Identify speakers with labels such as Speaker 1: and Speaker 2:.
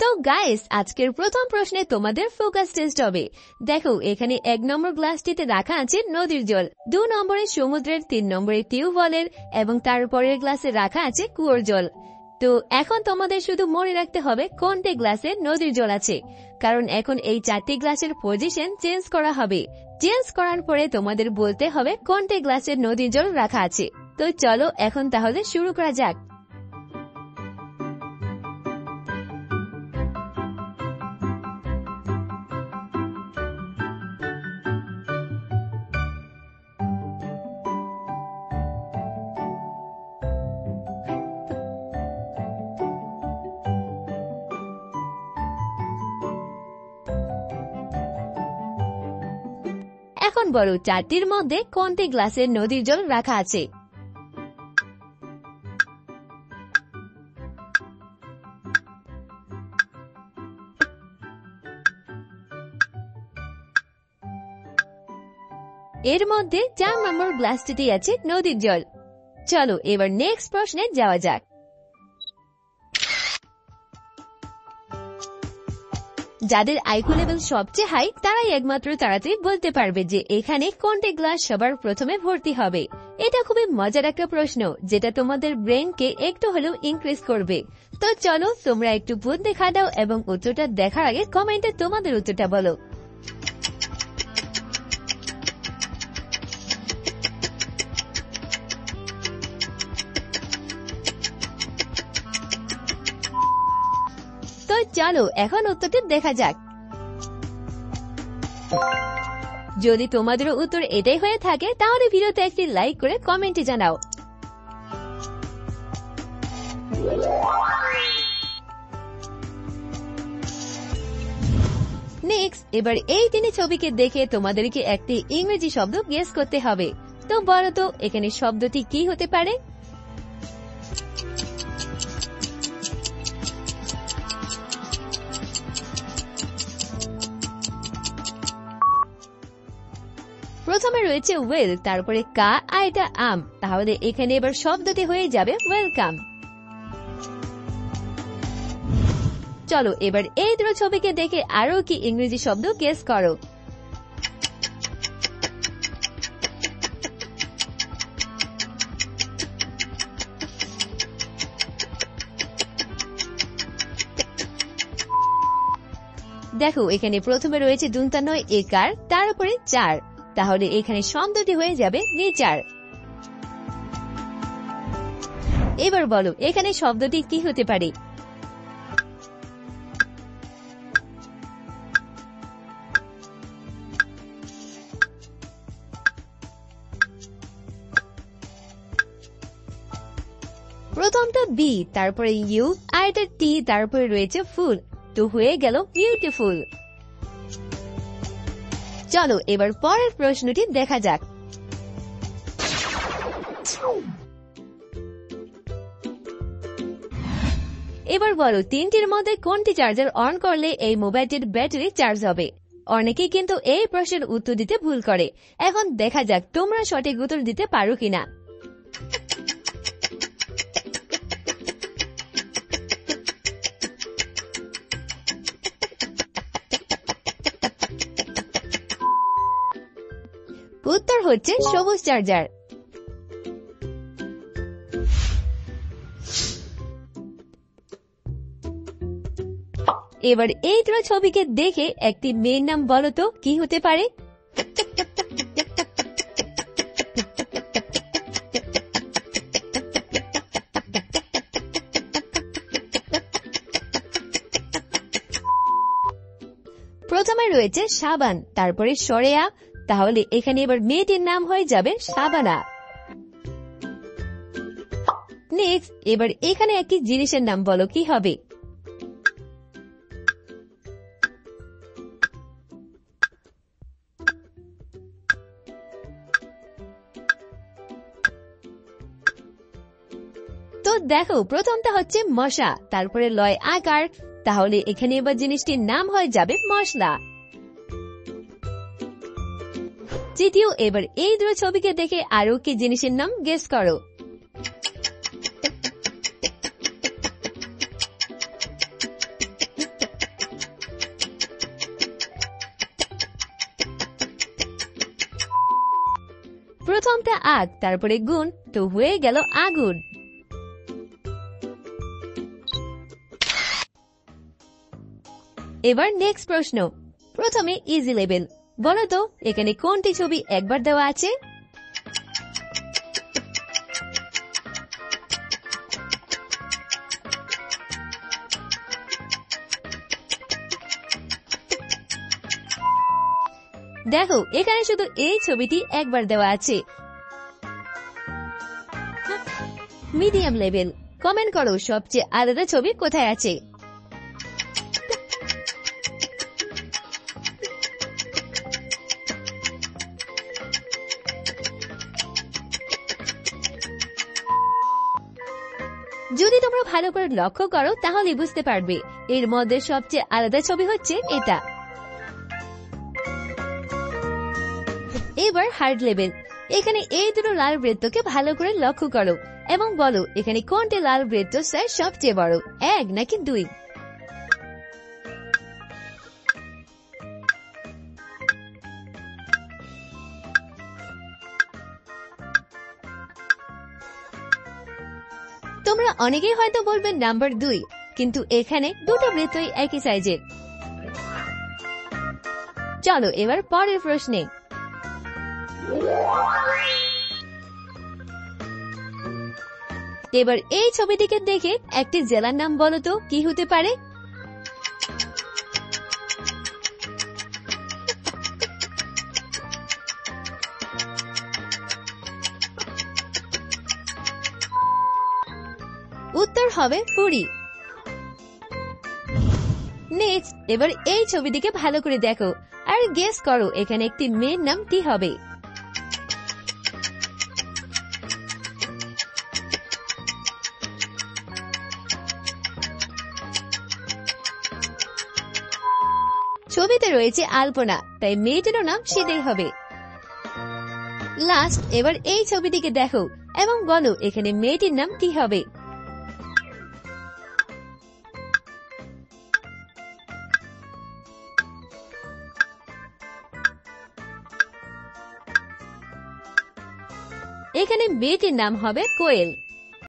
Speaker 1: তো গাইস, আজকের প্রথম প্রশ্নে তোমাদের ফোকাস টেস্ট হবে। দেখো, এখানে 1 নম্বর গ্লাসটিতে রাখা আছে নদীর জল, 2 নম্বরে সমুদ্রের, 3 নম্বরে টিউবওয়েলের এবং তারপরের গ্লাসে রাখা আছে কুয়োর জল। তো এখন তোমাদের শুধু মনে রাখতে হবে কোনটি গ্লাসে নদীর জল আছে, কারণ এখন এই 4টি গ্লাসের পজিশন চেঞ্জ করা হবে। চেঞ্জ করার পরে তোমাদের বলতে হবে কোনটি গ্লাসে নদীর জল রাখা আছে। তো চলো এখন তাহলে শুরু করা যাক। এখন বলো, 4টির মধ্যে কোনটি গ্লাসে নদীর জল রাখা আছে? এর মধ্যে 4 নম্বর গ্লাসটিতে আছে নদীর জল। চলো এবার নেক্সট প্রশ্নে যাওয়া যাক। যাদের আইকিউ লেভেল সবচেয়ে হাই তারাই একমাত্র তাড়াতাড়ি বলতে পারবে যে এখানে কোনটি গ্লাস সবার প্রথমে ভর্তি হবে। এটা খুবই মজার একটা প্রশ্ন, যেটা তোমাদের ব্রেনকে একটু হলেও ইনক্রিজ করবে। তো চলো তোমরা একটু বুদ্ধি দেখা দাও এবং উত্তরটা দেখার আগে কমেন্টে তোমাদের উত্তরটা বলো। তো চলো এখন উত্তরটি দেখা যাক। যদি তোমাদের উত্তর এটাই হয়ে থাকে তাহলে ভিডিওতে একটি লাইক করে কমেন্টে জানাও। নেক্সট, এবার এই 3টি ছবিকে দেখে তোমাদেরকে একটি ইংরেজি শব্দ গেস করতে হবে। তো বলো তো এখানে শব্দটি কি হতে পারে? প্রথমে রয়েছে ওয়েল, তারপরে কা আর এটা আম, তাহলে এখানে এবার শব্দটি হয়ে যাবে ওয়েলকাম। চলো এবার এই 2 ছবিকে দেখে আরো কি ইংরেজি শব্দ গেস করো। দেখো, এখানে প্রথমে রয়েছে দন্তানয় একার, তার উপরে 4, তাহলে এখানে শব্দটি হয়ে যাবে নেচার। এবার বলো এখানে শব্দটি কি হতে পারে? প্রথমটা বি, তারপরে ইউ আর এটা টি, তারপরে রয়েছে ফুল, তো হয়ে গেল বিউটিফুল। চলো এবার পরের প্রশ্নটি দেখা যাক। এবার বলো 3টির মধ্যে কোনটি চার্জার অন করলে এই মোবাইলটির ব্যাটারি চার্জ হবে? অনেকেই কিন্তু এই প্রশ্নের উত্তর দিতে ভুল করে। এখন দেখা যাক তোমরা সঠিক উত্তর দিতে পারো কিনা। উত্তর হচ্ছে সবুজ চার্জার। এবার এই 2 ছবিকে দেখে একটি মেয়ের নাম বলো তো কি হতে পারে? প্রথমে রয়েছে সাবান, তারপরে সরেয়া, তাহলে এখানে এবার মেয়েটির নাম হয়ে যাবে সাবানা। নেক্সট, এবার এখানে একটি জিনিসের নাম বলো কি হবে? তো দেখো, প্রথমটা হচ্ছে মশা, তারপরে লয় আকার, তাহলে এখানে এবার জিনিসটির নাম হয়ে যাবে মশলা। তৃতীয়, এবার এই 2 ছবিকে দেখে আরো কি জিনিসের নাম গেস করো। প্রথমটা আগ তারপরে গুণ, তো হয়ে গেল আগুন। এবার নেক্সট প্রশ্ন। প্রথমে ইজি লেভেল, বলো তো এখানে কোনটি ছবি একবার দেওয়া আছে? দেখো এখানে শুধু এই ছবিটি একবার দেওয়া আছে। মিডিয়াম লেভেল, কমেন্ট করো সবচেয়ে আলাদা ছবি কোথায় আছে। যদি তোমরা ভালো করে লক্ষ্য করো তাহলে বুঝতে পারবে এর মধ্যে সবচেয়ে আলাদা ছবি হচ্ছে এটা। এবার হার্ড লেভেল, এখানে এই দুটো লাল বৃত্তকে ভালো করে লক্ষ্য করো এবং বলো এখানে কোনটি লাল বৃত্ত সাইজ সবচেয়ে বড়, 1 নাকি 2? তোমরা অনেকেই হয়তো বলবে নাম্বার 2, কিন্তু এখানে দুটো বৃত্তই একই সাইজের। চলো এবার পরের প্রশ্নে। এবার এই ছবিটিকে দেখে একটি জেলার নাম বলো তো কি হতে পারে? উত্তর হবে পুরী। নেক্সট, এবার এই ছবিটিকে ভালো করে দেখো আর গেস করো এখানে একটি মেয়ের নাম কি হবে। ছবিতে রয়েছে আলপনা, তাই মেয়েটিরও নাম সেটাই হবে। লাস্ট, এবার এই ছবিটিকে দেখো এবং বলো এখানে মেয়েটির নাম কি হবে। এখানে মেয়েটির নাম হবে কোয়েল।